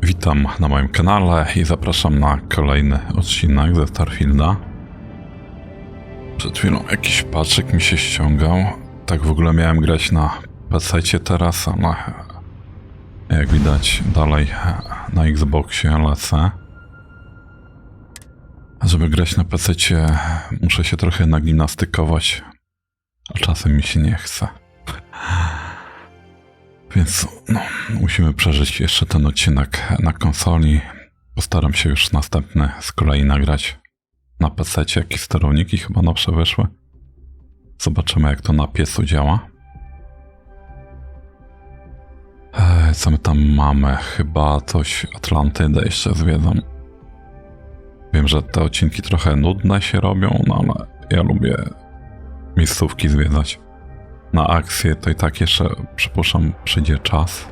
Witam na moim kanale i zapraszam na kolejny odcinek ze Starfielda. Przed chwilą jakiś paczek mi się ściągał. Tak w ogóle miałem grać na PC teraz, ale jak widać dalej na Xboxie lecę. Żeby grać na PC muszę się trochę nagimnastykować, a czasem mi się nie chce. Więc no, musimy przeżyć jeszcze ten odcinek na konsoli. Postaram się już następny z kolei nagrać na PC-cie, jakieś sterowniki chyba nowsze wyszły. Zobaczymy, jak to na piecu działa. Co my tam mamy? Chyba coś Atlantydę jeszcze zwiedzam. Wiem, że te odcinki trochę nudne się robią, no ale ja lubię miejscówki zwiedzać. Na akcję to i tak jeszcze, przypuszczam, przyjdzie czas.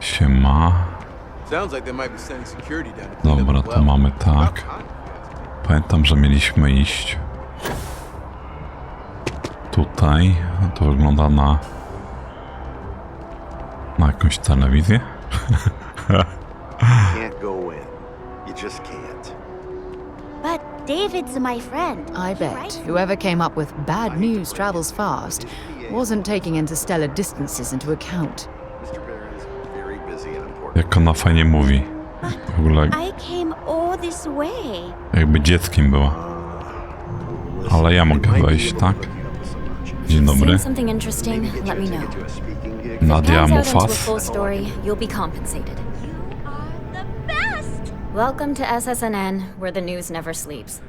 Siema. Dobra, to mamy tak. Pamiętam, że mieliśmy iść tutaj. To wygląda na jakąś telewizję. But David's my friend. I bet whoever came up with bad news travels fast wasn't taking interstellar distances into account. Jak ona fajnie mówi. W ogóle I came all this way. jakby dzieckiem była. Ale ja mogę wejść, tak? Dzień dobry. Something interesting, let me know. Nadia Pans out into a Mufas. full story, you'll be compensated. Welcome to SSNN, where the news never sleeps.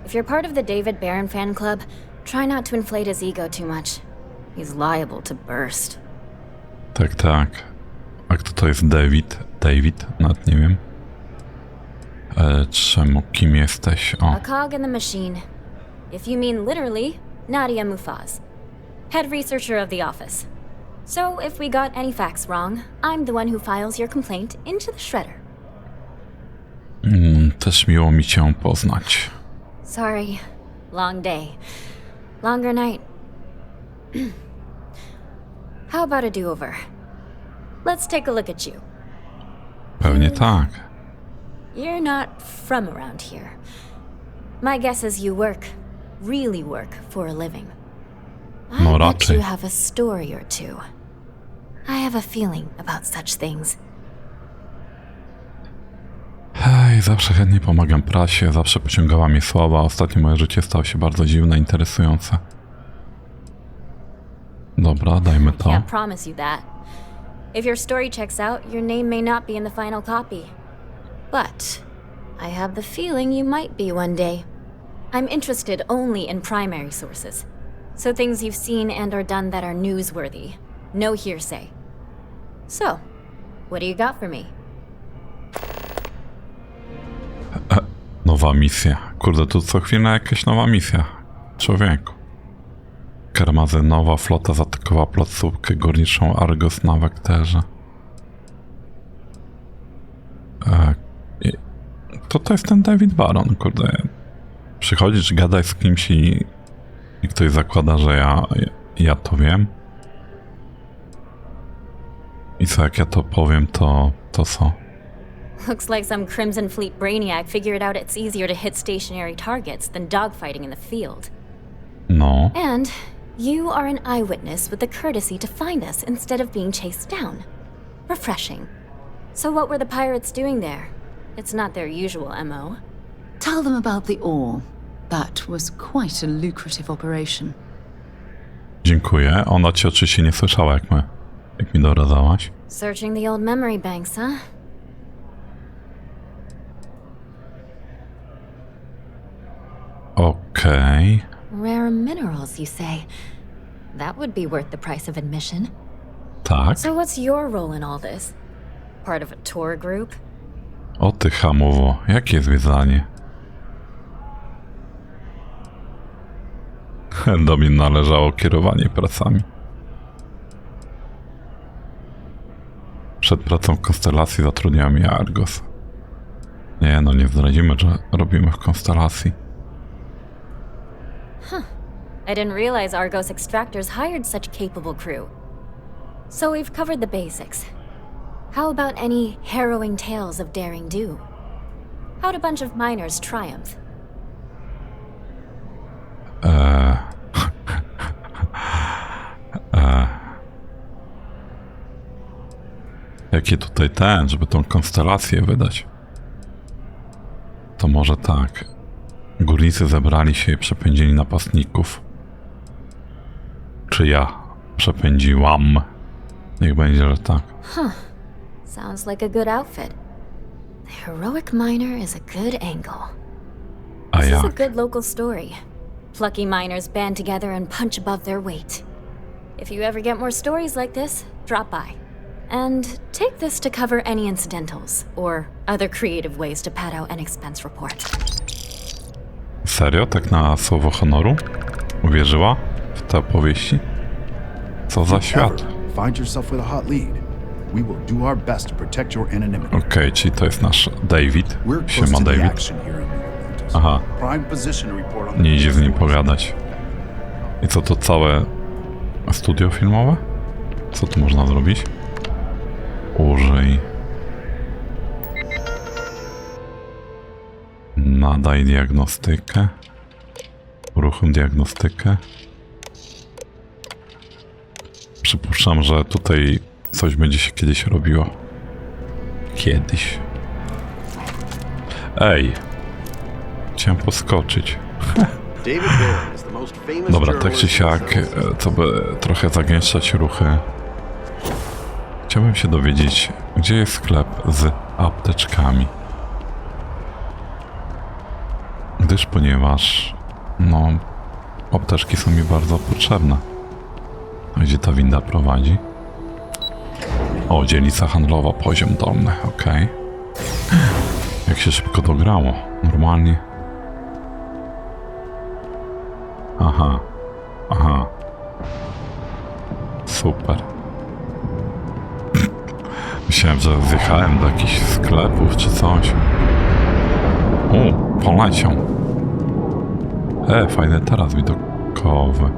If you're part of the David Barron fan club, try not to inflate his ego too much. He's liable to burst. Tak, tak. A kto to jest David? David? Nawet nie wiem. Czemu? Kim jesteś? O. A cog in the machine. If you mean literally, Nadia Mufaz, head researcher of the office. So if we got any facts wrong, I'm the one who files your complaint into the shredder. Też miło mi cię poznać. Sorry. Long day. Longer night. How about a do-over? Let's take a look at you. Pewnie tak. You're not from around here. My guess is you work, really work, for a living. I No bet raczej. you have a story or two. I have a feeling about such things. Hej, zawsze chętnie pomagam prasie, zawsze pociągała mnie sława. Ostatnio moje życie stało się bardzo dziwne, interesujące. Dobra, dajmy to. Can't promise you that. If your story checks out, your name may not be in the final copy. But I have the feeling you might be one day. I'm interested only in primary sources. So things you've seen and or done that are newsworthy. No hearsay. So, what do you got for me? Nowa misja. Kurde, tu co chwilę jakaś nowa misja. Człowieku. Karmazynowa flota zaatakowała placówkę górniczą Argos na Wekterze. To jest ten David Barron, kurde. Przychodzisz, gadaj z kimś i ktoś zakłada, że ja to wiem. I co, jak ja to powiem, to co? Looks like some Crimson Fleet brainiac figured out it's easier to hit stationary targets than dogfighting in the field. No. And you are an eyewitness with the courtesy to find us instead of being chased down. Refreshing. So what were the pirates doing there? It's not their usual MO. Tell them about the ore. That was quite a lucrative operation. Dziękuję. Ona cię oczywiście nie słyszała, jak mi doradzałaś. Searching the old memory banks, huh? Okej. Rare minerals, you say? That would be worth the price of admission. Tak. So what's your role in all this? Part of a tour group? O ty hamowo, jakie zwiedzanie? Do mnie należało kierowanie pracami. Przed pracą w konstelacji zatrudniał mnie Argos. Nie, no nie zdradzimy, że robimy w konstelacji. I didn't realize Argos extractors hired such capable crew. So we've covered the basics. How about any harrowing tales of daring do? How'd a bunch of miners triumph? Jakie tutaj żeby tą konstelację wydać? To może tak. Górnicy zebrali się i przepędzili napastników. Czy ja przepędziłam? Niech będzie, że tak. Sounds like a good outfit. The heroic miner is a good angle. A This is a jak? good local story. Plucky miners band together and punch above their weight. If you ever get more stories like this, drop by. And take this to cover any incidentals or other creative ways to pad out an expense report. Serio? Tak na słowo honoru? Uwierzyła w te opowieści? Co za świat? Find yourself with a hot lead. We will do our best to protect your anonymity. Okej, czyli to jest nasz David. We're close Siema to the David. action here in New Atlantis. Aha, Prime position report on nie idzie z nim pogadać. I co, to całe studio filmowe? Co tu można zrobić? Użyj. Nadaj diagnostykę. Uruchom diagnostykę. Przypuszczam, że tutaj coś będzie się kiedyś robiło. Kiedyś. Ej! Chciałem poskoczyć. Dobra, tak czy siak, to by trochę zagęszczać ruchy. Chciałbym się dowiedzieć, gdzie jest sklep z apteczkami. Ponieważ, no, apteczki są mi bardzo potrzebne. A gdzie ta winda prowadzi? O, dzielnica handlowa, poziom dolny, okej. Jak się szybko dograło, normalnie. Aha, aha. Super. Myślałem, że zjechałem do jakichś sklepów czy coś. O, poleciał. Fajny taras widokowy.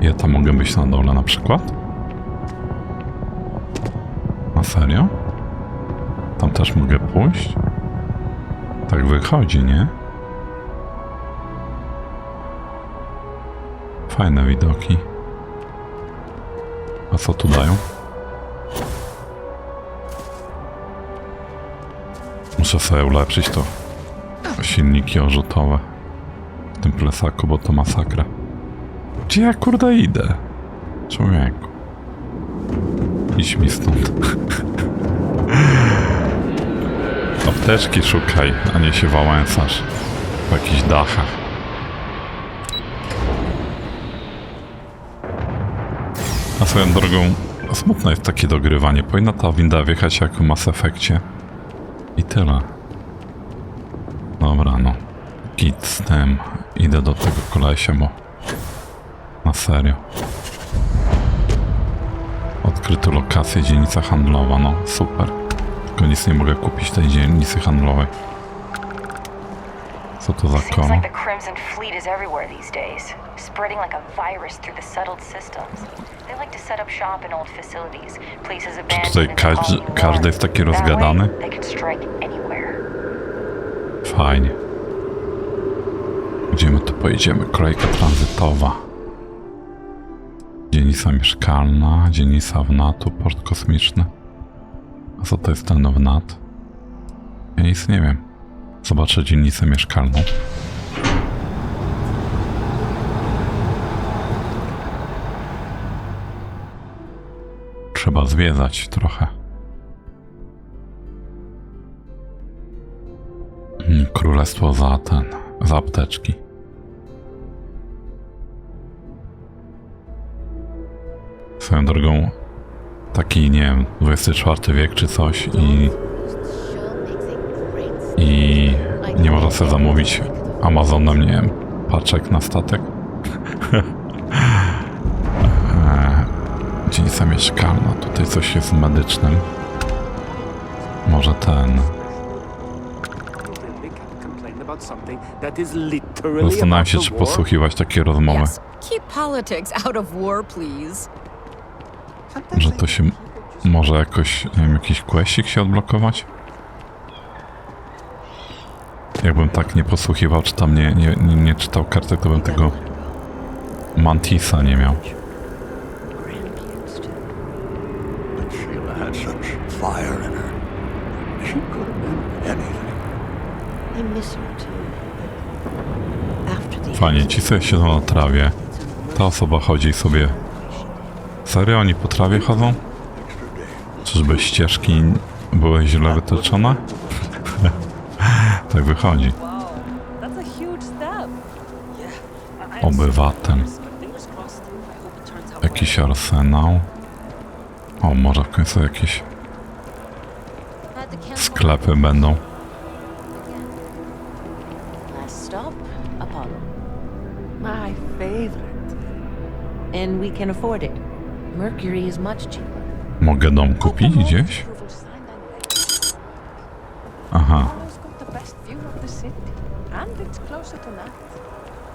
Ja tam mogę być na dole na przykład? Na serio? Tam też mogę pójść? Tak wychodzi, nie? Fajne widoki. A co tu dają? Muszę sobie ulepszyć to. Silniki orzutowe. W tym plesaku, bo to masakra. Gdzie ja kurde idę? Człowieku. Idź mi stąd. Apteczki szukaj, a nie się wałęsasz po jakichś dachach. A swoją drogą, smutne jest takie dogrywanie. Powinna ta winda wjechać jak w Mass Effectie. I tyle. Dobra, no. Git z tym. Idę do tego kolesia, bo... Na serio. Odkryto lokację, dzielnica handlowa, no super. Tylko nic nie mogę kupić tej dzielnicy handlowej. Co to za Seems koło? like the Crimson Fleet is everywhere these days, spreading like a virus through the settled systems. They like to set up shop in old facilities, places Tutaj abandoned and każdy jest taki rozgadany? They could strike anywhere. Fajnie. Gdzie my tu pojedziemy? Kolejka tranzytowa. Dzielnica mieszkalna, dzielnica wnatu, port kosmiczny. A co to jest ten wnat? Ja nic nie wiem. Zobaczę dzielnicę mieszkalną. Trzeba zwiedzać trochę. Królestwo za apteczki. Swoją drogą, taki, nie wiem, XXIV wiek czy coś i nie można sobie zamówić Amazonem, nie wiem, paczek na statek. Dzielnica mieszkalna, tutaj coś jest medycznym. Może ten... Zastanawiam się, czy posłuchiwać takiej rozmowy. Yes, keep politics out of war, please. Że to się Może jakoś, nie wiem, jakiś questik się odblokować? Jakbym tak nie posłuchiwał, czy tam nie czytał kartek, to bym tego Mantisa nie miał. But Sheila had such fire in her. She could have been anything. I miss her too. After the Fajnie, ci sobie siedzą na trawie. Ta osoba chodzi sobie... Serio? Oni po trawie chodzą? Czyżby ścieżki były źle wytyczone? Tak wychodzi. Obywatel. Jakiś arsenał. O, może w końcu jakieś sklepy będą. last stop, Apollo. My favorite. And we can afford it. Mercury is much cheaper. Mogę dom kupić gdzieś? Aha.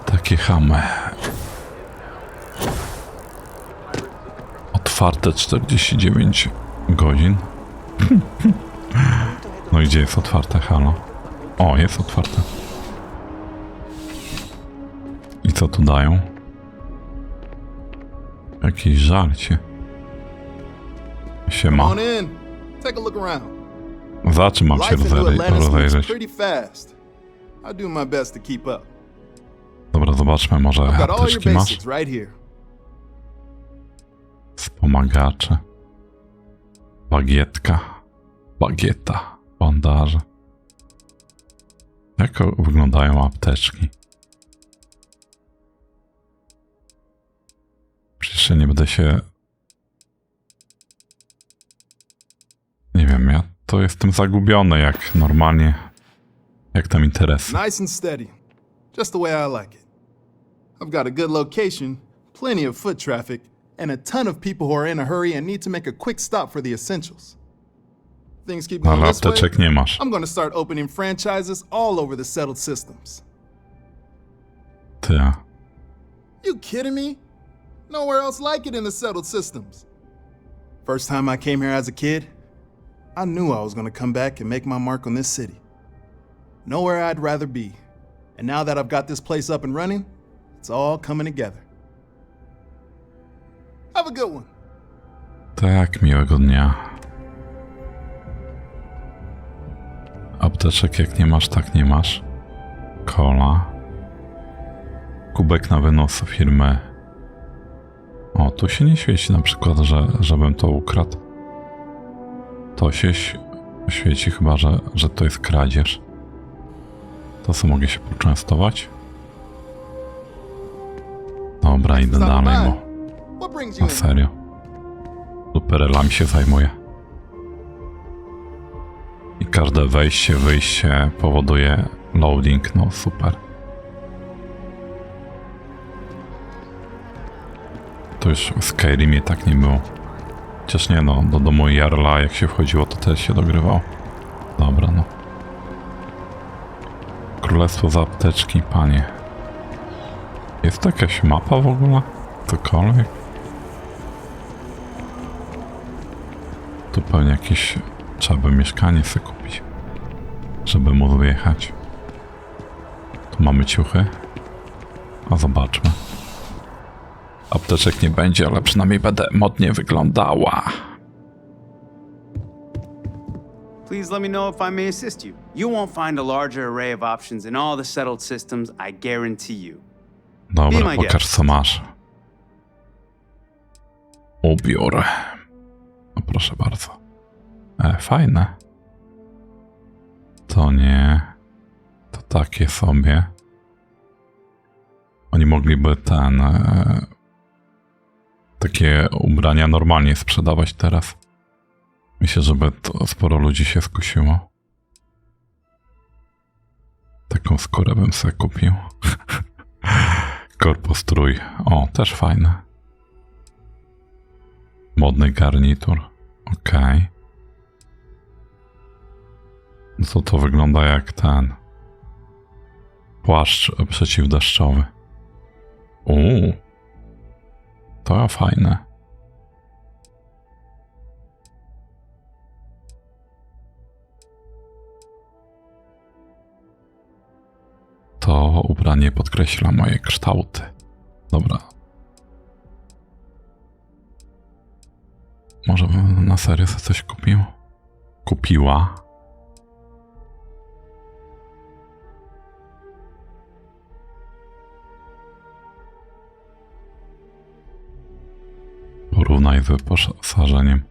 Takie chamy. Otwarte 49 godzin. No i gdzie jest otwarte, halo? O, jest otwarte. I co tu dają? Jakieś żarcie. Siema. Come on in. Take a look around. Za czym mam się Life in New Atlantis moves rozejrzeć? pretty fast. I do my best to keep up. Dobra, zobaczmy, może I've got all your apteczki masz? basics right here. Wspomagacze. Bagietka. Bagieta. Bandaże. Jak wyglądają apteczki? Przecież ja nie będę się... Nie wiem, ja to jestem zagubiony jak normalnie. Jak tam interesy. Nice and steady. Just the way I like it. I've got a good location, plenty of foot traffic, and a ton of people who are in a hurry and need to make a quick stop for the essentials. Things keep going Ale this way, apteczek nie masz. I'm going to start opening franchises all over the settled systems. Ty. You kidding me? Nowhere else like it in the settled systems. First time I came here as a kid, I knew I was going to come back and make my mark on this city. Nowhere I'd rather be. And now that I've got this place up and running, it's all coming together. Have a good one. Tak, miłego dnia. Apteczek jak nie masz, tak nie masz. Kola. Kubek na wynos firmy. O, tu się nie świeci na przykład, żebym to ukradł. To się świeci chyba, że to jest kradzież. To co, mogę się poczęstować? Dobra, idę dalej, bo... Na serio. Superelami się zajmuję. I każde wejście, wyjście powoduje loading, no super. To już w Skyrimie tak nie było. Chociaż nie no, do domu Jarla jak się wchodziło, to też się dogrywało. Dobra, no. Królestwo za apteczki, panie. Jest to jakaś mapa w ogóle? Cokolwiek? Tu pewnie jakieś... Trzeba by mieszkanie sobie kupić, żeby móc wyjechać. Tu mamy ciuchy. A zobaczmy. Apteczek nie będzie, ale przynajmniej będę modnie wyglądała. Please let me know if I may assist you. You won't find a larger array of options in all the settled systems, I guarantee you. Dobra, pokaż co masz. Ubiór. No proszę bardzo. Fajne. To nie. To takie sobie. Oni mogliby takie ubrania normalnie sprzedawać teraz. Myślę, żeby to sporo ludzi się skusiło. Taką skórę bym sobie kupił. Korpostrój. O, też fajne. Modny garnitur. Okej. No to wygląda jak ten płaszcz przeciwdeszczowy. To fajne. ubranie podkreśla moje kształty. Dobra. Może bym na serio sobie coś kupił? Kupiła. Porównaj z wyposażeniem.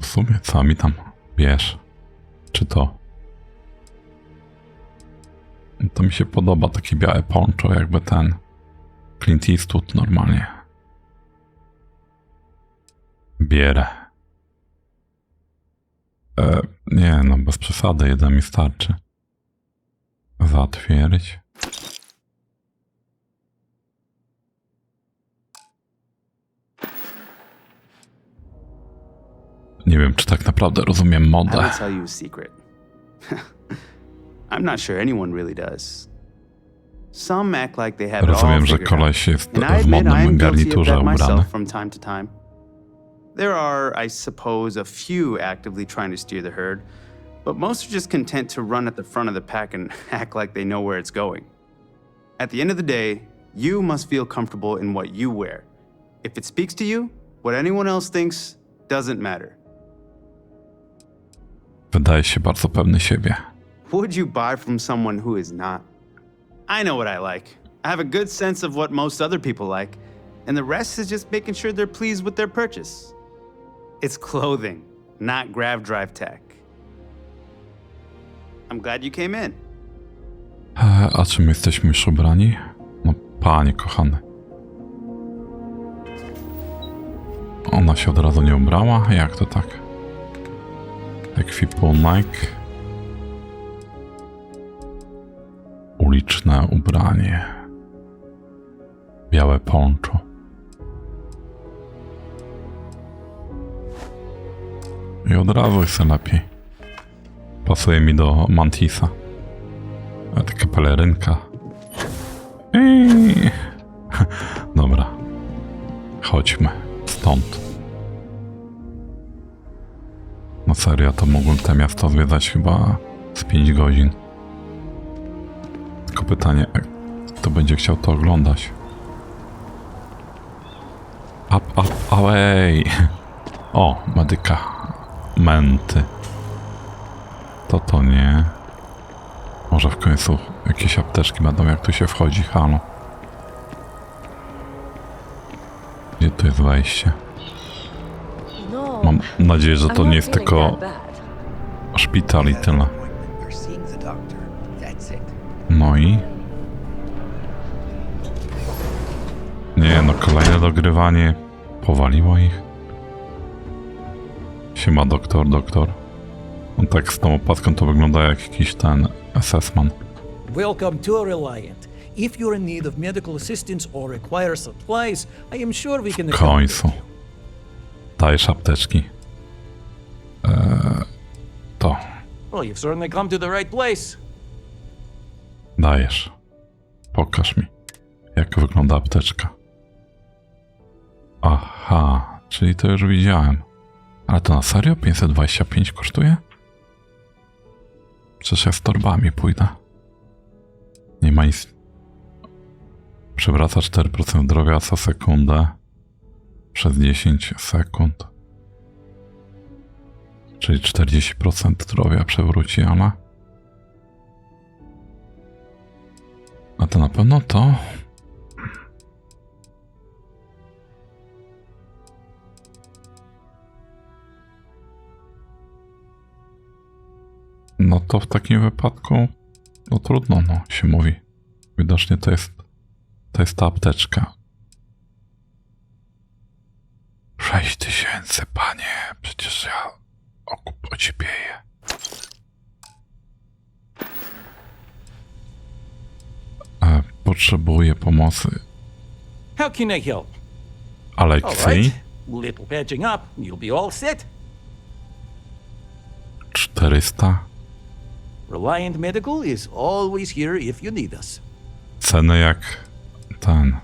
W sumie co mi tam wiesz? Czy to? To mi się podoba, takie białe poncho, jakby ten Clint Eastwood normalnie. Bierę. Nie no, bez przesady, jeden mi starczy. Zatwierdzić. Nie wiem, czy tak naprawdę rozumiem modę. I'll tell you a secret. I'm not sure anyone really does. Some act like they have it all Rozumiem, że figured out. koleś jest And I w admit I modnym am guilty of garniturze that ubrany. myself from time to time. There are, I suppose, a few actively trying to steer the herd, but most are just content to run at the front of the pack and act like they know where it's going. At the end of the day, you must feel comfortable in what you wear. If it speaks to you, what anyone else thinks doesn't matter. Wydaje się bardzo pewny siebie. Would you buy from someone who is not? I know what I like. I have a good sense of what most other people like, and the rest is just making sure they're pleased with their purchase. It's clothing, not grav drive tech. I'm glad you came in. A czym jesteśmy już ubrani? No panie kochany. Ona się od razu nie ubrała? Jak to tak? Ekwipunek. Uliczne ubranie. Białe poncho. I od razu jest lepiej. Pasuje mi do Mantisa. A taka pelerynka. Dobra. Chodźmy stąd. No serio, to mógłbym te miasto zwiedzać chyba z 5 godzin. Tylko pytanie, kto będzie chciał to oglądać? Up, away! O, medykamenty. To nie. Może w końcu jakieś apteczki będą, jak tu się wchodzi, halo. Gdzie tu jest wejście? Mam nadzieję, że to nie jest tylko szpital i tyle. No i? Nie no, kolejne dogrywanie. Powaliło ich. Siema doktor. On tak z tą opaską to wygląda jak jakiś ten SS-man. Welcome to Reliant. If you're in need of medical assistance or require supplies, I am sure we can W końcu. Dajesz apteczki. To. Well, you've certainly come to the right place. Dajesz. Pokaż mi, jak wygląda apteczka. Aha, czyli to już widziałem. Ale to na serio 525 kosztuje? Przecież ja z torbami pójdę. Nie ma nic. Przywraca 4% zdrowia za sekundę. Przez 10 sekund. Czyli 40% zdrowia przewróci, ale... A to na pewno to... No to w takim wypadku... No trudno, no się mówi. Widocznie to jest ta apteczka. 6000, panie. Przecież ja ocipieję. Potrzebuję pomocy. How can I help? Aleksiej? Little patching up, you'll be all set. 400. Reliant Medical is always here if you need us. Ceny jak ten.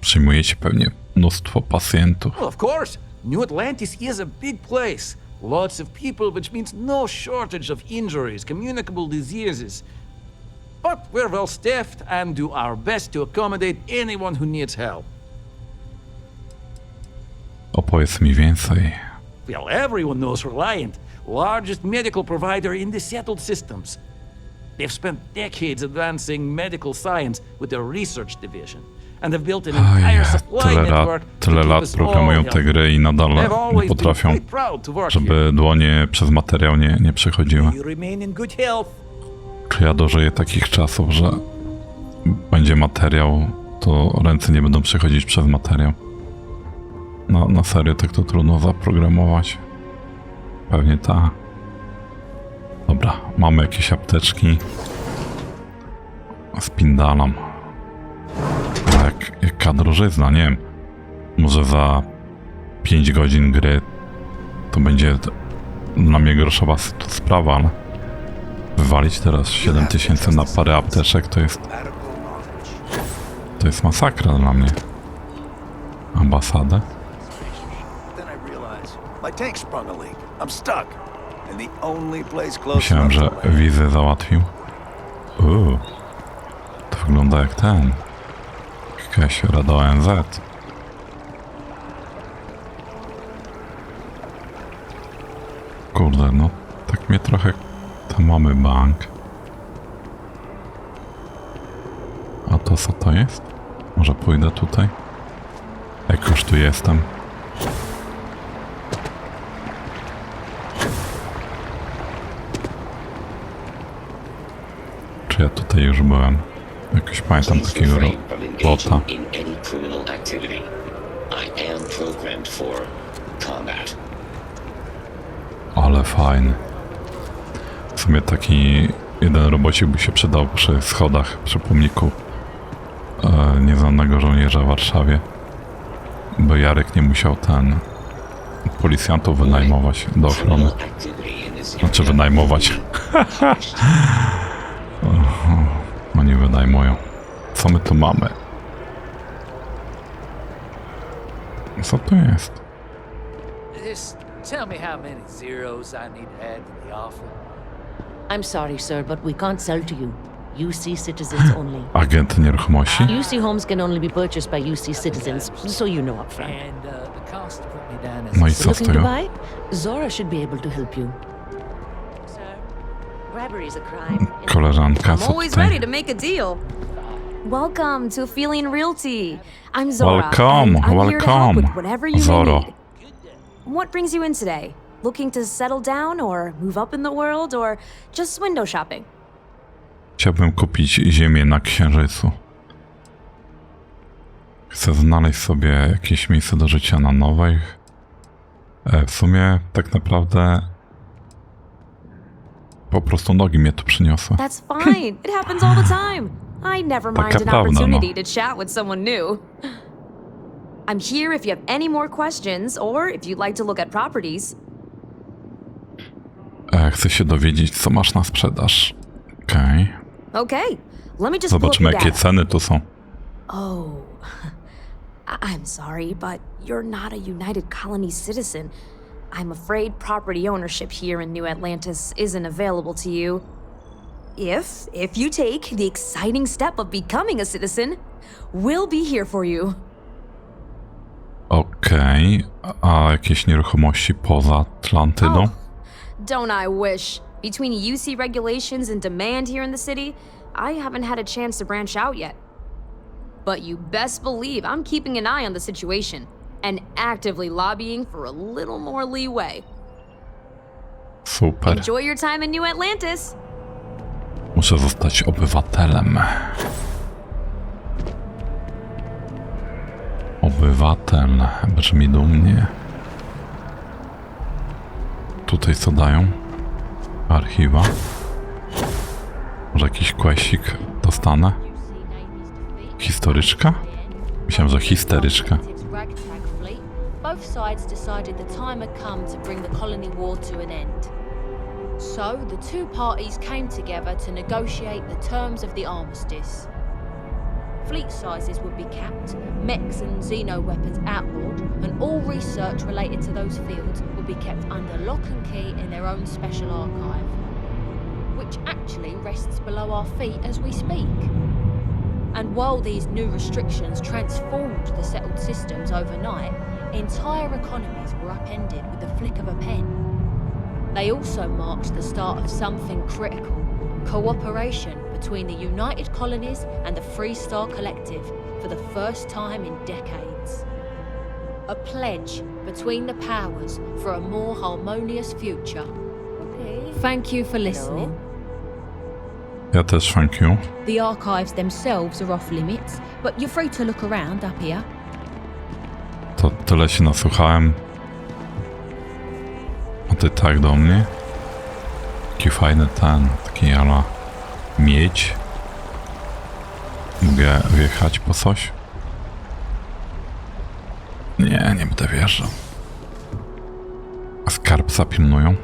Przyjmujecie pewnie mnóstwo pacjentów. Well, of course. New Atlantis is a big place. Lots of people, which means no shortage of injuries, communicable diseases. But we're well staffed and do our best to accommodate anyone who needs help. Opowiedz mi więcej. Well, everyone knows Reliant, largest medical provider in the settled systems. They've spent decades advancing medical science with their research division, and have built an entire supply network to tyle keep lat us programują all te healthy. gry i nadal I've nie always been potrafią, quite proud to work żeby dłonie przez materiał nie przechodziły. here. You remain in good health. Czy ja dożyję takich czasów, że będzie materiał, to ręce nie będą przechodzić przez materiał? No, na serio, tak to trudno zaprogramować. Pewnie tak. Dobra, mamy jakieś apteczki. Spindalam. Jaka drożyzna, nie wiem. Może za 5 godzin gry to będzie dla mnie groszowa sprawa, ale wywalić teraz 7000 na parę apteczek to jest masakra dla mnie. Ambasadę? Myślałem, że wizę załatwił. To wygląda jak ten. Jakaś rada ONZ. Kurde, no tak mnie trochę... Tam mamy bank. A to co to jest? Może pójdę tutaj? Jak już tu jestem. Czy ja tutaj już byłem? Jakoś pamiętam takiego bota. Ale fajny. W sumie taki jeden robocik by się przydał przy schodach, przy pomniku nieznanego żołnierza w Warszawie. By Jarek nie musiał policjantów wynajmować do ochrony. Znaczy wynajmować. Oni wynajmują. Co my tu mamy? Co to jest? Just tell me how many zeros I need to add to the offer. I'm sorry, sir, but we can't sell to you. UC citizens only. Agent nieruchomości? UC homes can only be purchased by UC citizens, so you know upfront. And the cost to put me down as No i co z Looking to tego? buy? Zora should be able to help you. Sir, bribery is a crime. Koleżanka, I'm co always tutaj? ready to make a deal. Welcome to Feeling Realty. I'm Zora. Welcome, and I'm here to help with welcome, whatever you may Zoro. need. What brings you in today? Looking to settle down or move up in the world or just window shopping? Chciałbym kupić ziemię na Księżycu. Chcę znaleźć sobie jakieś miejsce do życia na nowych. W sumie tak naprawdę po prostu nogi mnie tu przyniosły. That's fine. It happens all the time. I never mind Taka an prawda, opportunity no. to chat with someone new. I'm here if you have any more questions or if you'd like to look at properties. Chcę się dowiedzieć, co masz na sprzedaż. Okej. Okay, let me just Zobaczymy, pull up jakie your data. ceny tu są. Oh, I'm sorry, but you're not a United Colony citizen. I'm afraid property ownership here in New Atlantis isn't available to you. If you take the exciting step of becoming a citizen, we'll be here for you. Okej. A jakieś nieruchomości poza Atlantydą? Oh, don't I wish. Between UC regulations and demand here in the city, I haven't had a chance to branch out yet. But you best believe I'm keeping an eye on the situation and actively lobbying for a little more leeway. Super. Enjoy your time in New Atlantis. Muszę zostać obywatelem. Obywatel. Brzmi dumnie. Tutaj co dają? Archiwa. Może jakiś questik dostanę? Historyczka? Myślałem, że histeryczka. Both sides decided the time had come to bring the colony war to an end. So, the two parties came together to negotiate the terms of the armistice. Fleet sizes would be capped, mechs and xeno weapons outlawed, and all research related to those fields would be kept under lock and key in their own special archive, which actually rests below our feet as we speak. And while these new restrictions transformed the settled systems overnight, entire economies were upended with the flick of a pen. They also marked the start of something critical: cooperation between the United Colonies and the Free Star Collective for the first time in decades. A pledge between the powers for a more harmonious future. Thank you for listening. Ja też thank you. The archives themselves are off limits, but you're free to look around up here. To tyle się nasłuchałem. A ty tak do mnie? Taki fajny taki ala miedź. Mogę wjechać po coś? Nie będę wjeżdżał. A skarbca pilnują.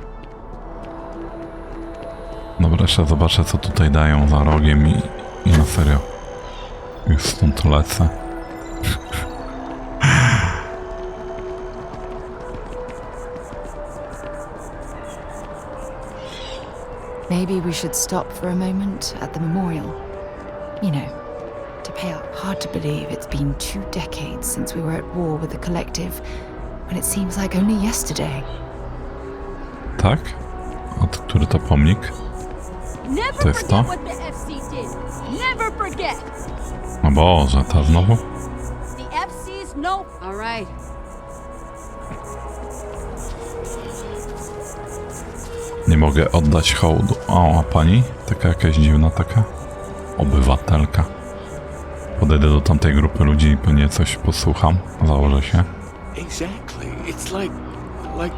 Dobra, jeszcze zobaczę, co tutaj dają za rogiem i na serio. Już stąd lecę. Maybe we should stop for a moment at the memorial. You know, to pay up. Hard to believe it's been 2 decades since we were at war with the Collective, when it seems like only yesterday. Tak? A który to pomnik? To jest to? O Boże, ta znowu? Nie mogę oddać hołdu. O, a pani? Taka jakaś dziwna taka? Obywatelka. Podejdę do tamtej grupy ludzi i pewnie coś posłucham. Założę się. Exactly. It's like...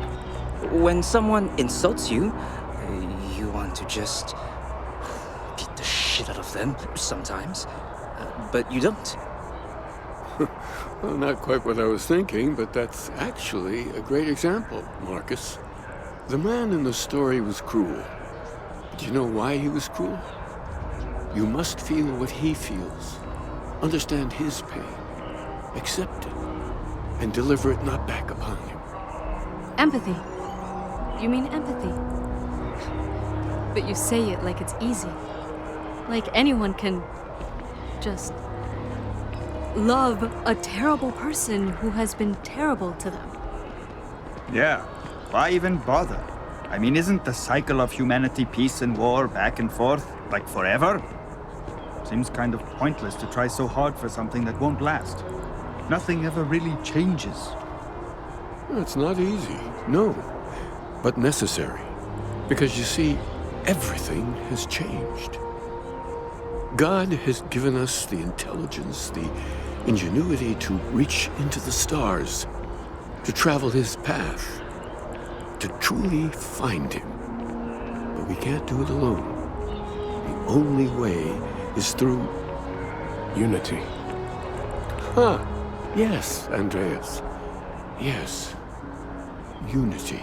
When someone insults you, you want to just beat the shit out of them sometimes, but you don't. Well, not quite what I was thinking, but that's actually a great example, Marcus. The man in the story was cruel. Do you know why he was cruel? You must feel what he feels, understand his pain, accept it, and deliver it not back upon him. Empathy. You mean empathy? But you say it like it's easy. Like anyone can just love a terrible person who has been terrible to them. Yeah, why even bother? I mean, isn't the cycle of humanity peace and war back and forth, like forever? Seems kind of pointless to try so hard for something that won't last. Nothing ever really changes. It's not easy, no, but necessary. Because you see, everything has changed. God has given us the intelligence, the ingenuity to reach into the stars, to travel his path, to truly find him. But we can't do it alone. The only way is through unity. Yes, Andreas. Yes. Unity.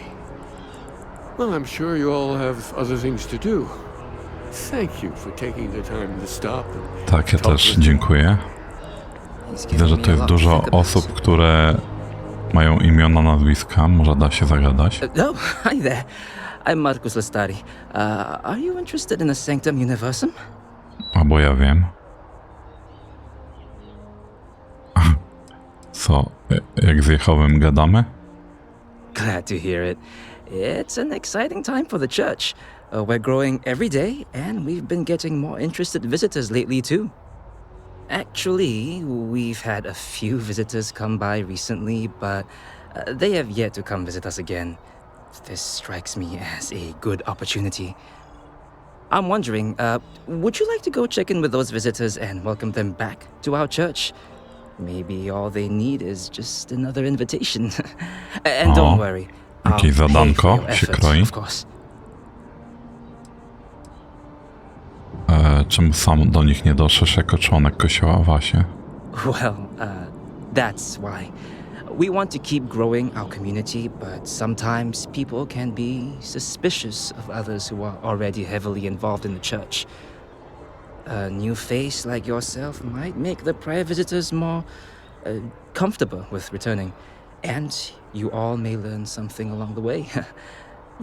Well, I'm sure you all have other things to do. Thank you for taking the time to stop and Tak, ja też dziękuję. Widzę, że tu jest dużo osób, które mają imiona, nazwiska. Może da się zagadać. Oh, hi there. I'm Marcus Lestari. Are you interested in the Sanctum Universum? Albo ja wiem. Co, jak z Jehowym gadamy? Glad to hear it. It's an exciting time for the church. We're growing every day, and we've been getting more interested visitors lately, too. Actually, we've had a few visitors come by recently, but they have yet to come visit us again. This strikes me as a good opportunity. I'm wondering, would you like to go check in with those visitors and welcome them back to our church? Maybe all they need is just another invitation. And don't worry, jakieś zadanko się kroi. of course. Czemu sam do nich nie doszedł jako członek kościoła właśnie? Well, that's why. We want to keep growing our community, but sometimes people can be suspicious of others who are already heavily involved in the church. A new face like yourself might make the prior visitors more comfortable with returning. And you all may learn something along the way.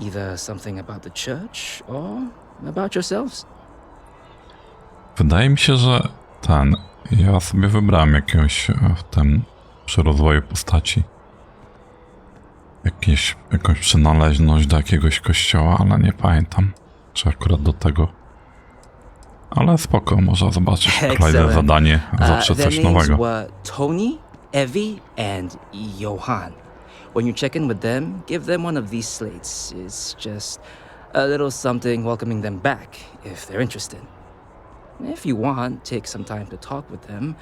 Either something about the church or about yourselves. Wydaje mi się, że ja sobie wybrałem jakiegoś przy rozwoju postaci. Jakąś przynależność do jakiegoś kościoła, ale nie pamiętam, czy akurat do tego. Ale spoko, można zobaczyć kolejne zadanie, zawsze coś nowego. Tony, Evie, and Johan. When you check in with them, give them one of these slates. It's just a little something welcoming them back, if they're interested. If you want, take some time to talk with them,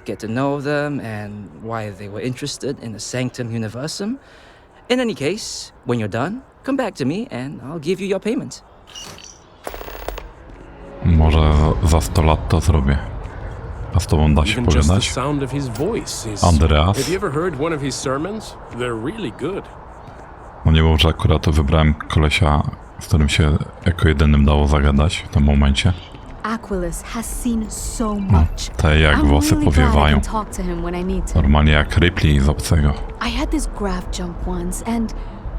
get to know them and why they were interested in the Sanctum Universum. In any case, when you're done, come back to me and I'll give you your payment. Może za 100 lat to zrobię. A z tobą da się pogadać? Andreas? No nie mów, że akurat to wybrałem kolesia, z którym się jako jedynym dało zagadać w tym momencie. Aquilus has seen so much. Te jak włosy powiewają. Normalnie jak Ripley z Obcego. I had this graph jump once and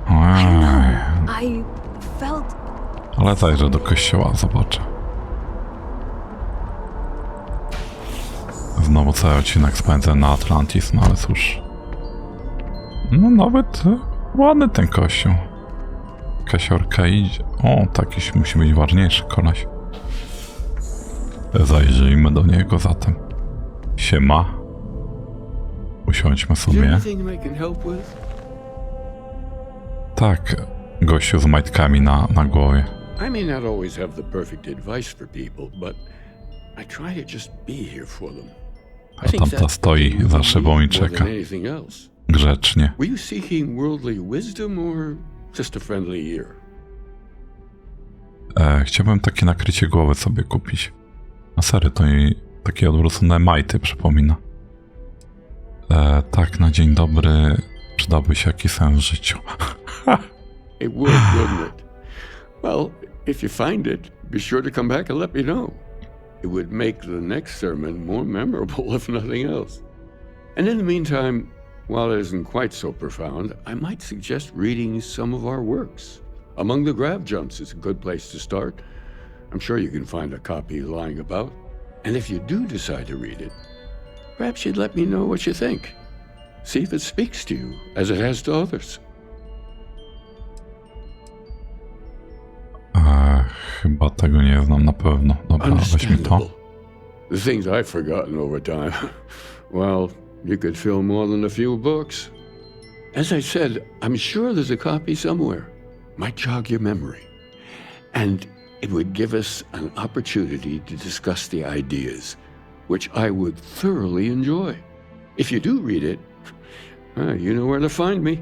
I don't know, I felt... Ale zajrzę do kościoła, zobaczę. Znowu cały odcinek spędzę na Atlantis, no ale cóż. No nawet ładny ten kościół. Kasiorka idzie. O, takiś musi być ważniejszy koleś. Zajrzyjmy do niego zatem. Siema. Usiądźmy sobie. Tak, gościu z majtkami na głowie. I may not always have the perfect advice for people, but I try to just be here for them. A tamta stoi za szybą i czeka. Grzecznie. Were you seeking worldly wisdom or just a friendly ear? Chciałbym takie nakrycie głowy sobie kupić. Na serio, to jej takie odwrócone majty przypomina. Tak, na dzień dobry przydałby się jakiś sens w życiu. It would, wouldn't it? Well, if you find it, be sure to come back and let me know. It would make the next sermon more memorable, if nothing else. And in the meantime, while it isn't quite so profound, I might suggest reading some of our works. Among the Grave Jumps is a good place to start. I'm sure you can find a copy lying about. And if you do decide to read it, perhaps you'd let me know what you think. See if it speaks to you, as it has to others. Chyba tego nie znam na pewno. Dobra, weźmy to. The things I've forgotten over time. Well, you could fill more than a few books. As I said, I'm sure there's a copy somewhere. Might jog your memory. And it would give us an opportunity to discuss the ideas, which I would thoroughly enjoy. If you do read it, you know where to find me.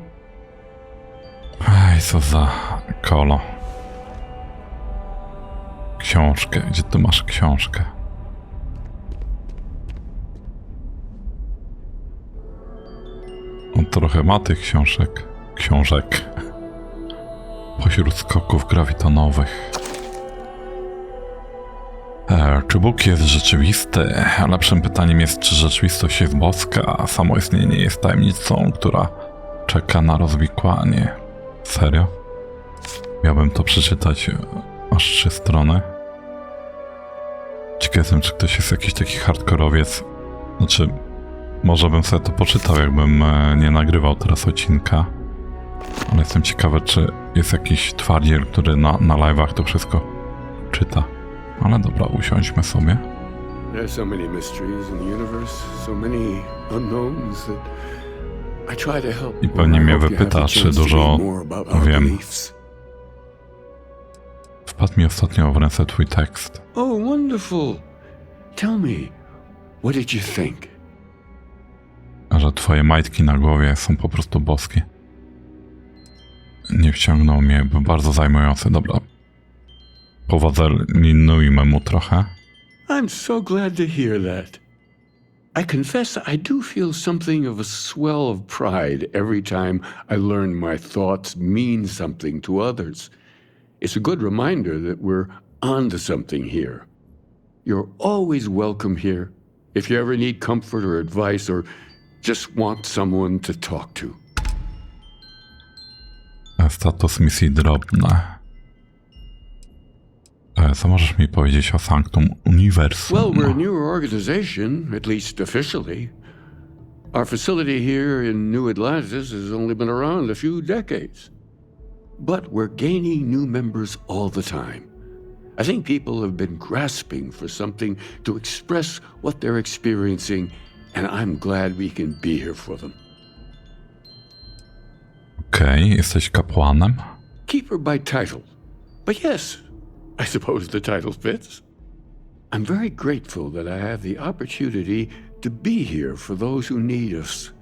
Ej, co za kolo. Książkę. Gdzie ty masz książkę? On trochę ma tych książek. Pośród skoków grawitonowych. Czy Bóg jest rzeczywisty? Lepszym pytaniem jest, czy rzeczywistość jest boska, a samo istnienie jest tajemnicą, która czeka na rozwikłanie. Serio? Miałbym to przeczytać aż 3 strony. Ciekaw jestem, czy ktoś jest jakiś taki hardkorowiec. Znaczy, może bym sobie to poczytał, jakbym nie nagrywał teraz odcinka. Ale jestem ciekawy, czy jest jakiś twardziel, który na live'ach to wszystko czyta. Ale dobra, usiądźmy sobie. There's so many mysteries in the universe, so many unknowns that I try to help. I pewnie mnie wypyta, czy dużo wiem. Wpadł mi ostatnio w ręce twój tekst. Oh, wonderful. Tell me, what did you think? Że twoje majtki na głowie są po prostu boskie. Nie wciągnął mnie, był bardzo zajmujący. Dobra. Powodzinujmy mu trochę. I'm so glad to hear that. I confess I do feel something of a swell of pride every time I learn my thoughts mean something to others. It's a good reminder that we're onto something here. you're always welcome here if you ever need comfort or advice or just want someone to talk to. Status misji drobne. Co możesz mi powiedzieć o Sanctum Universum? Well, we're a newer organization, at least officially. Our facility here in New Atlantis has only been around a few decades. But we're gaining new members all the time. I think people have been grasping for something to express what they're experiencing, and I'm glad we can be here for them. Okej, jesteś kapłanem? Keeper by title. But yes, I suppose the title fits. I'm very grateful that I have the opportunity to be here for those who need us,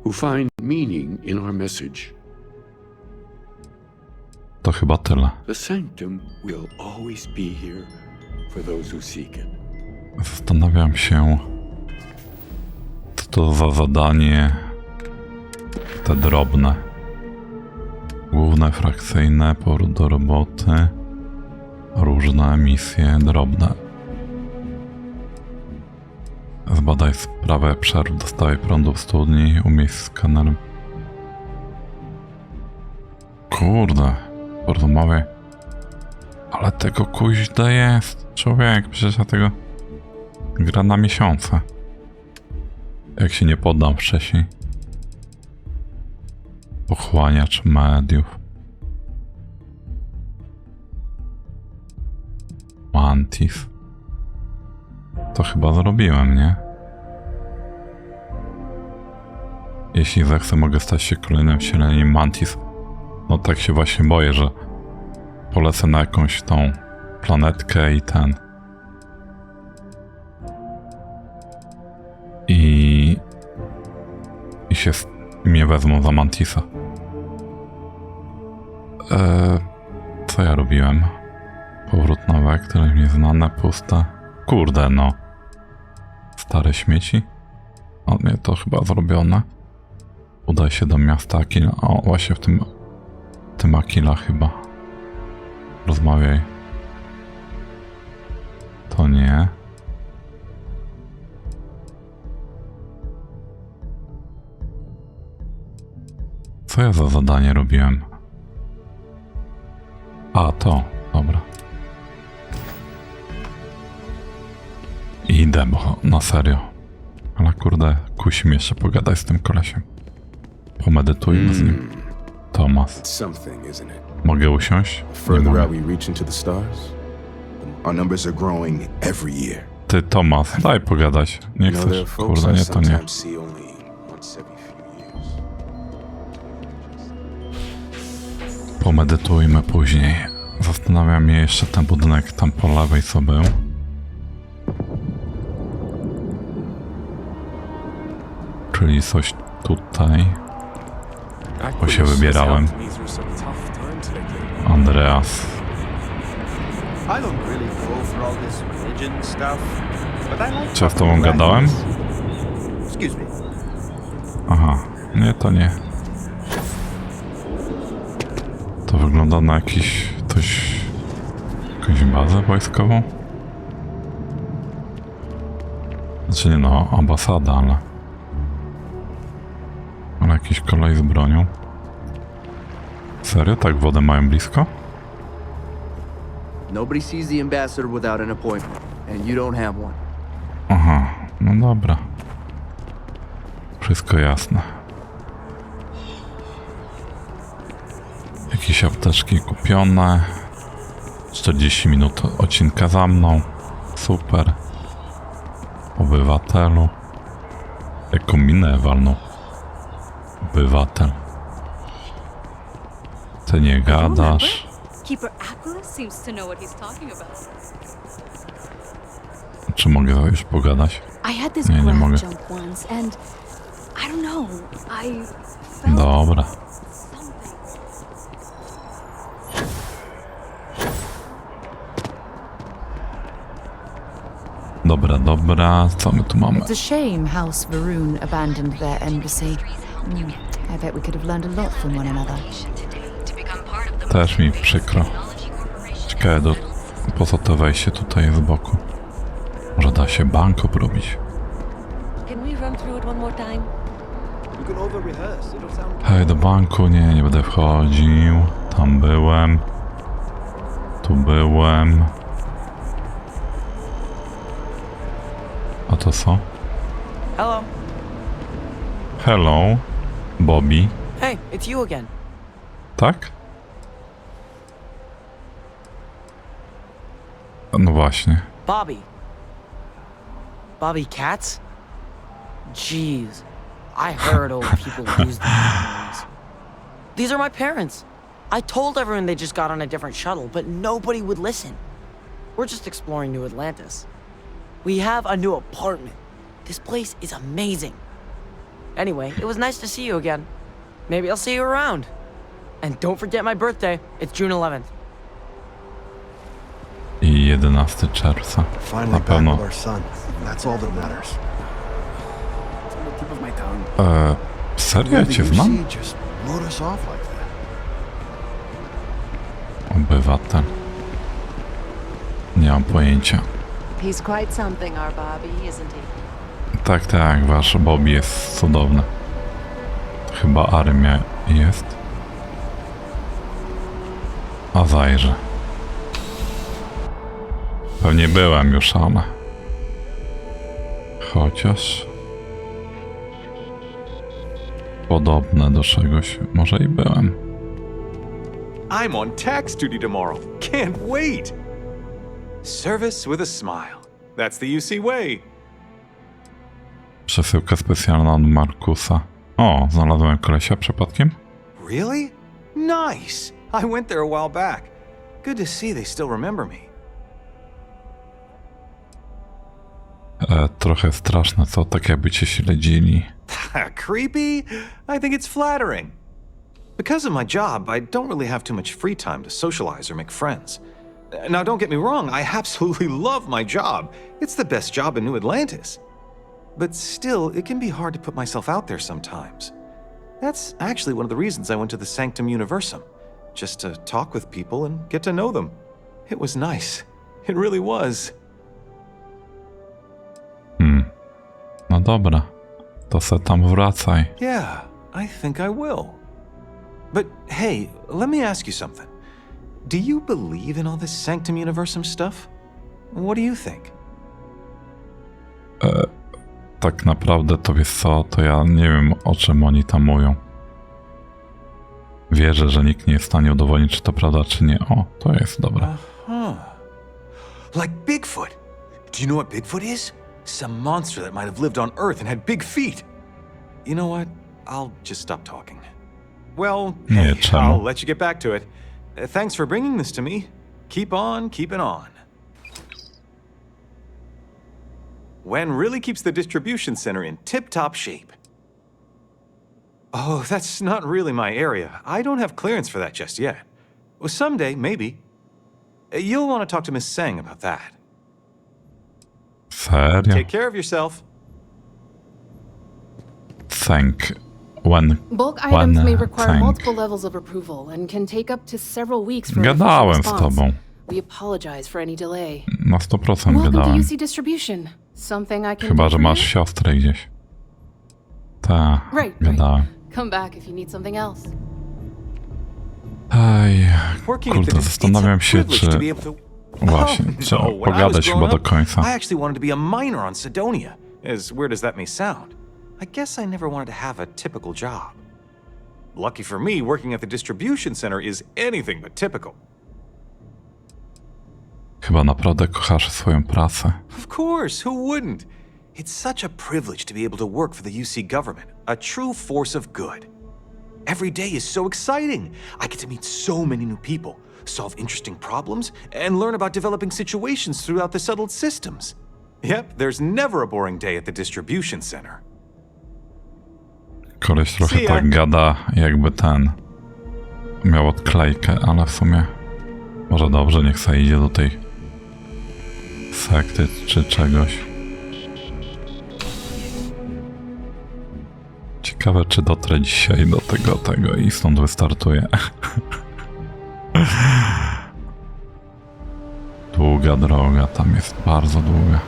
who find meaning in our message. To chyba tyle. The sanctum will always be here for those who seek it. Zastanawiam się, co to za zadanie te drobne. Główne, frakcyjne, powrót do roboty, różne misje drobne. Zbadaj sprawę przerw dostawy prądu w studni, umieść skanerem. Kurde, porozmawiaj. Ale tego kuźda jest, człowiek, przecież ja tego gra na miesiące. Jak się nie poddam wcześniej. Pochłaniacz mediów. Mantis. To chyba zrobiłem, nie? Jeśli zechcę, mogę stać się kolejnym wcieleniem Mantis. No tak się właśnie boję, że polecę na jakąś tą planetkę i ten. I się mnie wezmą za Mantisa. Co ja robiłem? Powrót na wektor, nieznane, puste. Kurde no. Stare śmieci? O nie, to chyba zrobione. Udaj się do miasta Akile. O, właśnie w tym Akila chyba. Rozmawiaj. To nie. Co ja za zadanie robiłem? A, to. Dobra. Idę, bo na serio. Ale kurde, kusi mnie jeszcze pogadać z tym kolesiem. Pomedytujmy z nim. Thomas. Mogę usiąść? Further out we reach into the stars, our numbers are growing every year. Ty, Thomas, daj pogadać. Nie chcesz? Kurde, nie, to nie. Pomedytujmy później. Zastanawiam mnie jeszcze ten budynek tam po lewej, co był. Czyli coś tutaj. Bo się wybierałem. Andreas. Czy ja z tobą gadałem? Aha, nie, to nie. To wygląda na jakąś bazę wojskową? Znaczy nie no, ambasada, ale jakiś kolej z bronią. Serio? Tak wodę mają blisko? Nobody sees the ambassador without an appointment, and you don't have one. Aha, no dobra. Wszystko jasne. Jakieś apteczki kupione. 40 minut odcinka za mną. Super. Obywatelu. Jaką minę walną. Obywatel. Ty nie gadasz. Keeper Akile seems to know what he's talking about. Czy mogę już pogadać? Nie mogę. Dobra. Dobra, co my tu mamy? It's a shame House Varun abandoned their embassy. I bet we could have learned a lot from one another. Też mi przykro. Ciekawe, po co to wejście tutaj z boku? Może da się banko robić. Can we run through it one more time? You can over-rehearse. It'll sound... Hej, do banku nie będę wchodził. Tam byłem. Tu byłem. A to co? Hello. Hello, Bobby. Hey, it's you again. Tak? No właśnie. Bobby. Bobby Katz? Jeez. I heard old people lose their memories. These are my parents. I told everyone they just got on a different shuttle, but nobody would listen. We're just exploring New Atlantis. We have a new apartment. This place is amazing. Anyway, it was nice to see you again. Maybe I'll see you around. And don't forget my birthday. It's June 11th. I 11 czerwca. Na pewno. Serio? Cię znam? Obywatel. Nie mam pojęcia. He's quite something, our Bobby, isn't he? Tak, tak, wasz Bobby jest cudowny. Chyba armia jest. A zajrzę. Pewnie byłem już, ale... Chociaż... Podobne do czegoś. Może i byłem. I'm on tax duty tomorrow. Can't wait! Service with a smile. That's the UC way. Przesyłka specjalna od Markusa. O, znalazłem kolesia przypadkiem? Really? Nice! I went there a while back. Good to see they still remember me. Trochę straszne, co? Tak jakby cię śledzili. Creepy? I think it's flattering. Because of my job, I don't really have too much free time to socialize or make friends. Now, don't get me wrong, I absolutely love my job. It's the best job in New Atlantis. But still, it can be hard to put myself out there sometimes. That's actually one of the reasons I went to the Sanctum Universum, just to talk with people and get to know them. It was nice. It really was. No dobra, to se tam wracaj. Yeah, I think I will. But hey, let me ask you something. Do you believe in all this Sanctum Universum stuff? What do you think? Tak naprawdę to wiesz co, to ja nie wiem, o czym oni tam mówią. Wierzę, że nikt nie jest w stanie udowodnić, czy to prawda, czy nie. O, to jest dobre. Like Bigfoot. Do you know what Bigfoot is? Some monster that might have lived on Earth and had big feet. You know what? I'll just stop talking. Well, hey, I'll let you get back to it. Thanks for bringing this to me. Keep on keeping on. Wen really keeps the distribution center in tip-top shape. Oh, that's not really my area. I don't have clearance for that just yet. Well, someday, maybe. You'll want to talk to Miss Sang about that. Serio? Take care of yourself. Bulk items may require multiple levels of approval and can take up to several weeks for Gadałem z tobą. We apologize for any delay. Na 100% Welcome to gadałem. UC Distribution. Something I can Chyba, do że for masz you? siostrę gdzieś. Tak, gadałem. Come back if you need something else. Ej, kurde, zastanawiam się, czy... Właśnie, trzeba pogadać chyba do końca. I actually wanted to be a miner on Sidonia, as weird as that may sound. I guess I never wanted to have a typical job. Lucky for me, working at the distribution center is anything but typical. Chyba naprawdę kochasz swoją pracę. Of course, who wouldn't? It's such a privilege to be able to work for the UC government, a true force of good. Every day is so exciting. I get to meet so many new people, solve interesting problems, and learn about developing situations throughout the settled systems. Yep, there's never a boring day at the distribution center. Koleś trochę tak gada, jakby miał odklejkę, ale w sumie może dobrze, niech se idzie do tej sekty czy czegoś. Ciekawe, czy dotrę dzisiaj do tego i stąd wystartuję. Długa droga, tam jest bardzo długa.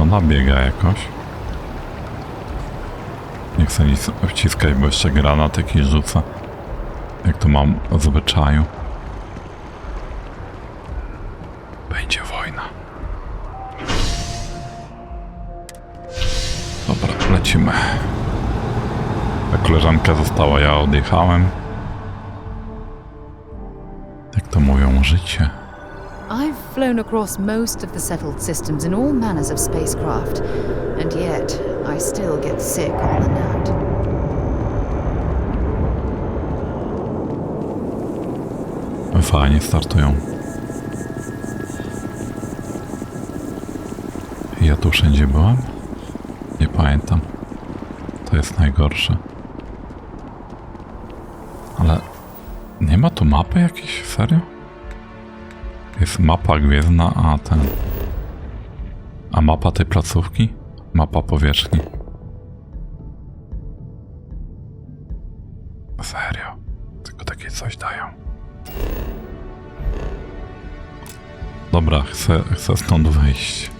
Ona biega jakoś. Nie chcę nic wciskać, bo jeszcze granat jakiś rzuca. Jak to mam w zwyczaju. Będzie wojna. Dobra, lecimy. Ta koleżanka została, ja odjechałem. Jak to mówią, życie. I've flown across most of the settled systems in all manners of spacecraft, and yet I still get sick on the nut. Fajnie startują. Ja tu wszędzie byłem? Nie pamiętam. To jest najgorsze. Ale nie ma tu mapy jakiejś? Serio? Jest mapa gwiezdna, a mapa tej placówki? Mapa powierzchni. Serio? Tylko takie coś dają. Dobra, chcę stąd wyjść.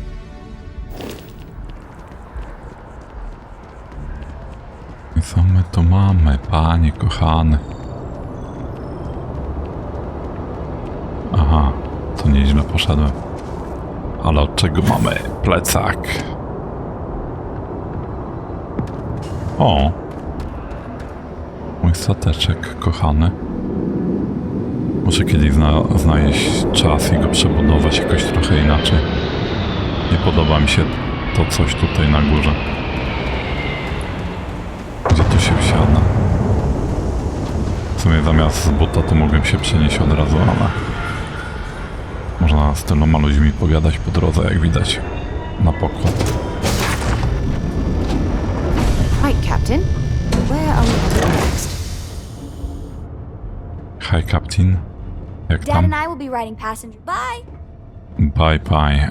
I co my tu mamy, panie kochany? Aha, to nieźle poszedłem. Ale od czego mamy plecak? O! Mój stateczek kochany. Muszę kiedyś znaleźć czas i go przebudować jakoś trochę inaczej. Nie podoba mi się to coś tutaj na górze. Gdzie tu się wsiada? W sumie zamiast z buta to mogłem się przenieść od razu, ale... Można z tyloma ludźmi pogadać po drodze, jak widać. Na pokład. Right, Captain. Where are we headed next? Hi, Captain. Jak Dad tam? and I will be riding passenger. Bye! Bye, bye.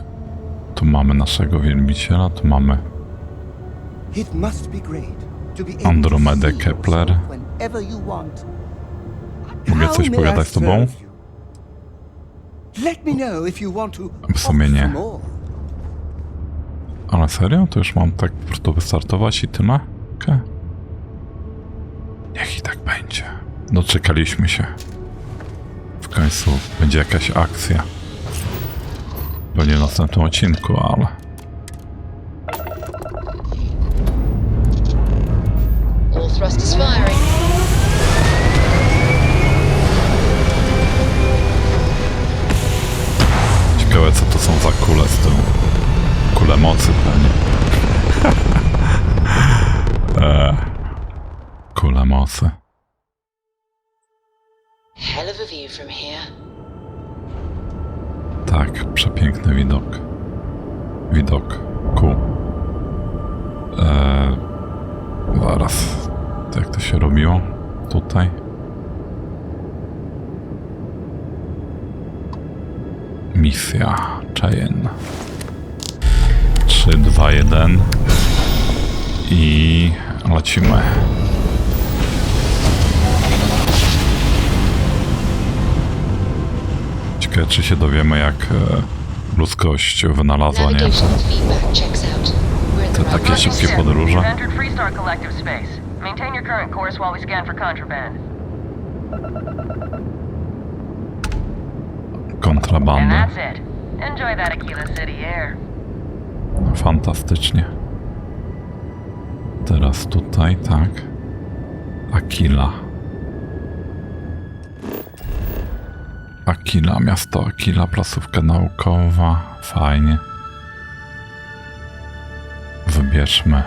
Tu mamy naszego wielbiciela, tu mamy It must be great to be able to Andromedę see Kepler. yourself whenever you want. Mogę coś How may pogadać I z tobą? serve you? Let me know if you want to W sumie offer nie. more. Ale serio? To już mam tak po prostu wystartować i tyle? Okej. Niech i tak będzie. Doczekaliśmy się. W końcu będzie jakaś akcja. Pewnie w następnym odcinku, ale... All thrusters firing. Ciekawe, co to są za kule z tyłu. Kule mocy pewnie. Kule mocy. Hell of a view from here. Tak, przepiękny widok. Widok ku. Zaraz. To jak to się robiło? Tutaj. Misja. Cheyenne. 3, 2, 1. I lecimy. Ciekawe, czy się dowiemy, jak ludzkość wynalazła, nie? Te takie szybkie podróże. Kontrabandy. Fantastycznie. Teraz tutaj, tak. Akila. Akila, miasto Akila, placówka naukowa. Fajnie. Wybierzmy.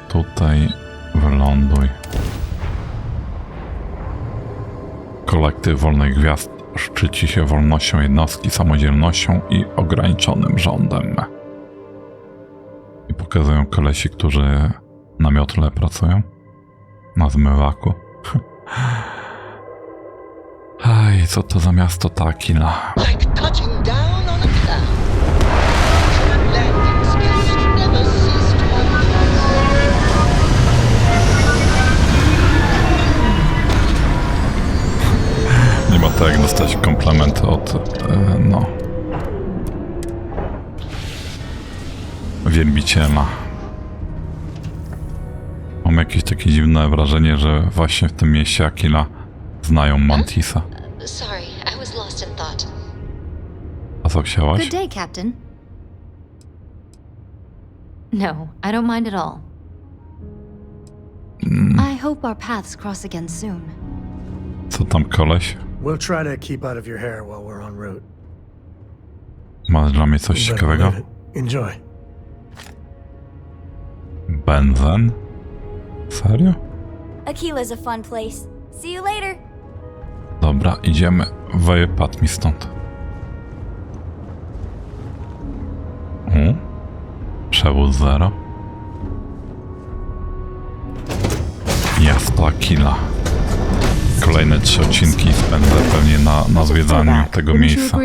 Tutaj wyląduj. Kolektyw Wolnych Gwiazd szczyci się wolnością jednostki, samodzielnością i ograniczonym rządem. I pokazują kolesi, którzy na miotle pracują. Na zmywaku. Aj, co to za miasto ta Akila? Like touching down on a cloud. Your landing skills never cease to Nie ma tak jak dostać komplement od... no. wielbiciela. Mam jakieś takie dziwne wrażenie, że właśnie w tym mieście Akila znają Mantisa. Sorry, I was lost in thought. A co chciałaś? Good day, Captain. No, I don't mind at all. I hope our paths cross again soon. Co tam, koleś? We'll try to keep out of your hair while we're en route. Masz dla mnie coś ciekawego? Enjoy. Benzen? Serio? Akile's a fun place. See you later. Dobra, idziemy. Wypadł mi stąd. Przewód 0. Jest to Akila. Kolejne 3 odcinki spędzę pewnie na zwiedzaniu tego miejsca.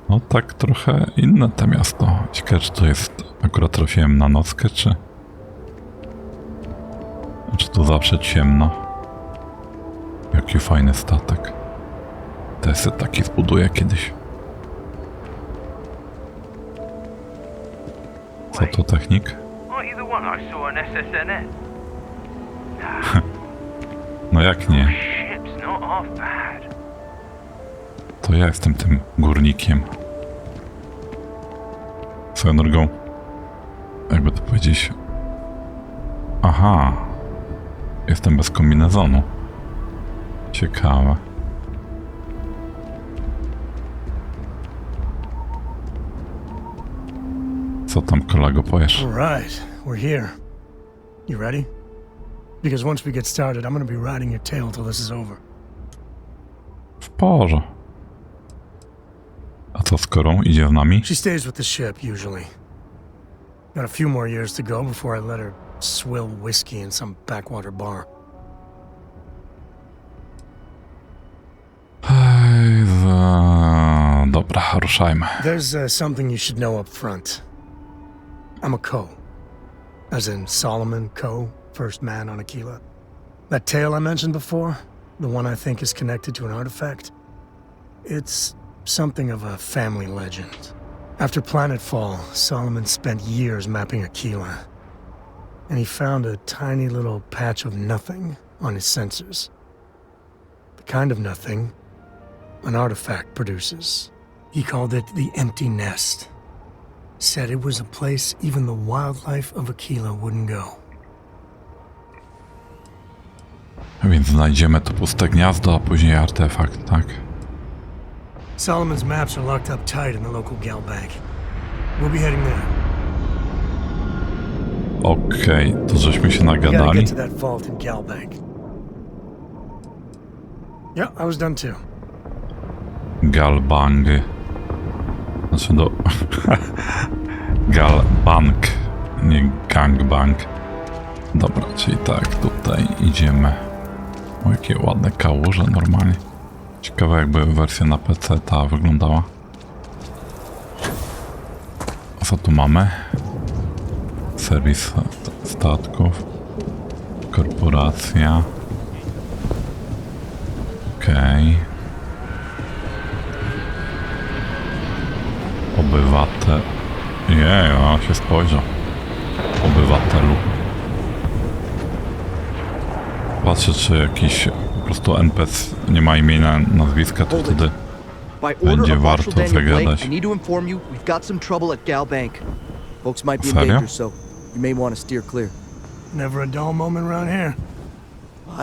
No tak trochę inne to miasto. Ciekawe, czy to jest akurat trafiłem na nockę, czy tu zawsze ciemno. Jaki fajny statek. Też sobie taki zbuduję kiedyś. Co to, technik? No jak nie? To ja jestem tym górnikiem. Swoją drogą, jakby to powiedzieć... Aha, jestem bez kombinezonu. Ciekawe. Co tam, kolego, powiesz? All right, we're here. You ready? Because once we get started, I'm gonna be riding your tail till this is over. W porze. A co z Korą? Idzie z nami? She stays with the ship, usually. Got a few more years to go before I let her swill whiskey in some backwater bar. Dobra, ruszajmy. There's something you should know up front. I'm a Coe. As in Solomon Coe, first man on Akile. That tale I mentioned before, the one I think is connected to an artifact, it's something of a family legend. After planetfall, Solomon spent years mapping Akile, and he found a tiny little patch of nothing on his sensors. The kind of nothing an artifact produces. He called it the Empty Nest. Said it was a place even the wildlife of Akile wouldn't go. Więc znajdziemy to puste gniazdo, a później artefakt, tak? Solomon's maps are locked up tight in the local gal bank. We'll be heading there. Okej, to żeśmy się We gotta nagadali. get to that vault in gal bank. Yeah, I was done too. Galbangy. Znaczy do... Galbank, nie gangbang. Dobra, czyli tak, tutaj idziemy. O, jakie ładne kałuże normalnie. Ciekawe, jakby wersja na PC ta wyglądała. A co tu mamy? Serwis statków. Korporacja. Okej. Obywatel. Nie, ja się spojrzał. Obywatelu. Patrzę, czy jakiś po prostu NPC nie ma imienia, nazwiska, to wtedy będzie warto zagadać. I need to inform you, we've got some trouble at Gal Bank. Folks might be in Serio? danger, so you may want to steer clear. Never a dull moment around here.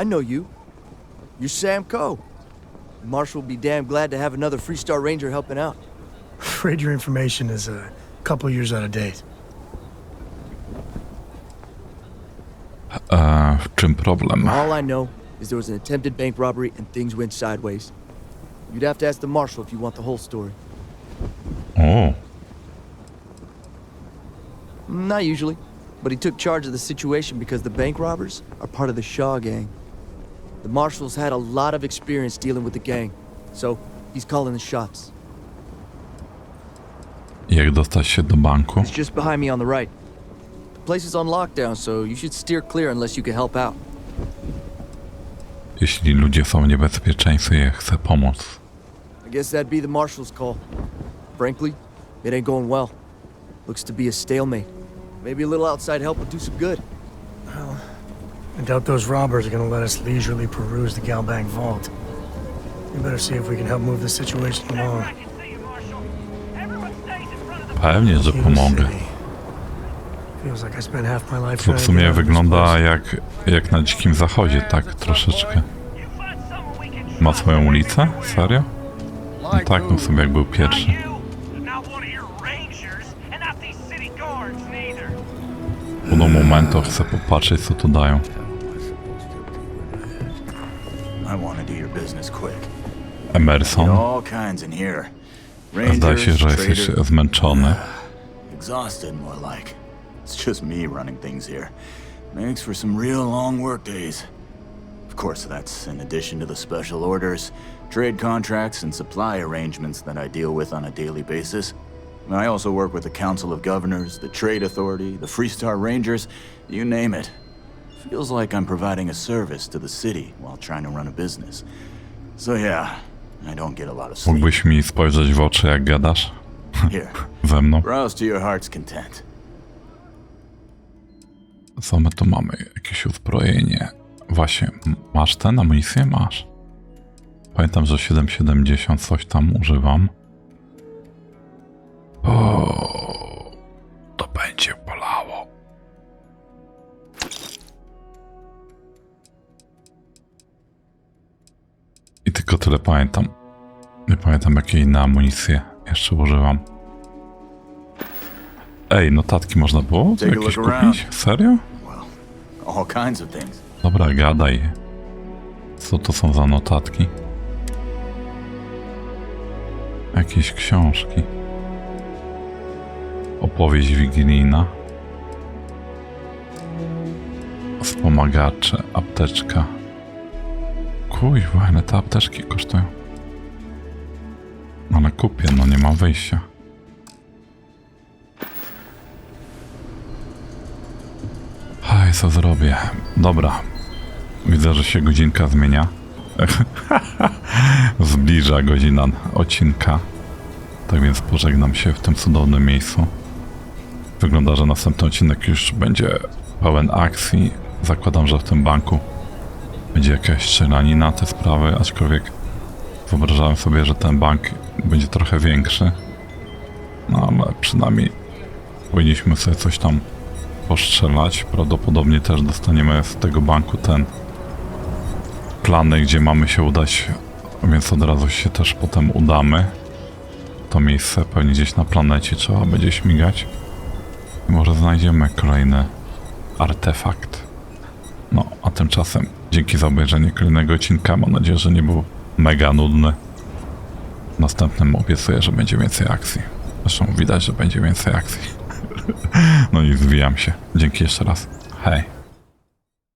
I know you. You're Sam Coe. Marshall will be damn glad to have another Freestar Ranger helping out. Afraid your information is a couple years out of date. W czym problem? All I know is there was an attempted bank robbery and things went sideways. You'd have to ask the Marshal if you want the whole story. O, Not usually, but he took charge of the situation because the bank robbers are part of the Shaw gang. The Marshal's had a lot of experience dealing with the gang, so he's calling the shots. jak dostać się do banku? It's just behind me on the right. The place is on lockdown, so you should steer clear unless you can help out. Jeśli ludzie są w niebezpieczeństwie, ja chcę pomóc. I guess that'd be the Marshal's call. Frankly, It ain't going well. Looks to be a stalemate. Maybe a little outside help would do some good. Well, I doubt those robbers are gonna let us leisurely peruse the Galbank vault. We better see if we can help move the situation along. Pewnie, że pomogę. Feels like I spent half my life To trying w to sumie get out of this wygląda place. jak na Dzikim Zachodzie, tak troszeczkę. Ma swoją ulicę? Serio? No tak, no sobie jak był pierwszy. Do momentu chcę popatrzeć, co tu dają. Emerson. Zdaje się, że jesteś zmęczony. Exhausted, more like. It's just me running things here. Makes for some real long work days. Of course, that's in addition to the special orders, trade contracts, and supply arrangements that I deal with on a daily basis. I also work with the Council of Governors, the Trade Authority, the Freestar Rangers, you name it. Feels like I'm providing a service to the city while trying to run a business. So yeah, I don't get a lot of sleep. Mógłbyś mi spojrzeć w oczy, jak gadasz? Here, Ze mną. browse to your heart's content. Co my tu mamy? Jakieś uzbrojenie. Właśnie, masz tę amunicję? Masz. Pamiętam, że 7,70 coś tam używam. O, to będzie bolało. I tylko tyle pamiętam. Nie pamiętam, jakie inne amunicje jeszcze używam. Ej, notatki można było jakieś kupić? Serio? All kinds of things. Dobra, gadaj. Co to są za notatki? Jakieś książki. Opowieść wigilijna. Wspomagacze, apteczka. Kuźwa, ile te apteczki kosztują? Ale kupię, no nie mam wyjścia. Hej, co zrobię? Dobra. Widzę, że się godzinka zmienia. Zbliża godzina odcinka. Tak więc pożegnam się w tym cudownym miejscu. Wygląda, że następny odcinek już będzie pełen akcji. Zakładam, że w tym banku będzie jakaś strzelanina, te sprawy, aczkolwiek wyobrażałem sobie, że ten bank będzie trochę większy. No ale przynajmniej powinniśmy sobie coś tam postrzelać. Prawdopodobnie też dostaniemy z tego banku ten plany, gdzie mamy się udać, więc od razu się też potem udamy. To miejsce pewnie gdzieś na planecie trzeba będzie śmigać. I może znajdziemy kolejny artefakt. No, a tymczasem dzięki za obejrzenie kolejnego odcinka. Mam nadzieję, że nie był mega nudny. W następnym obiecuję, że będzie więcej akcji. Zresztą widać, że będzie więcej akcji. No i zwijam się. Dzięki jeszcze raz. Hej.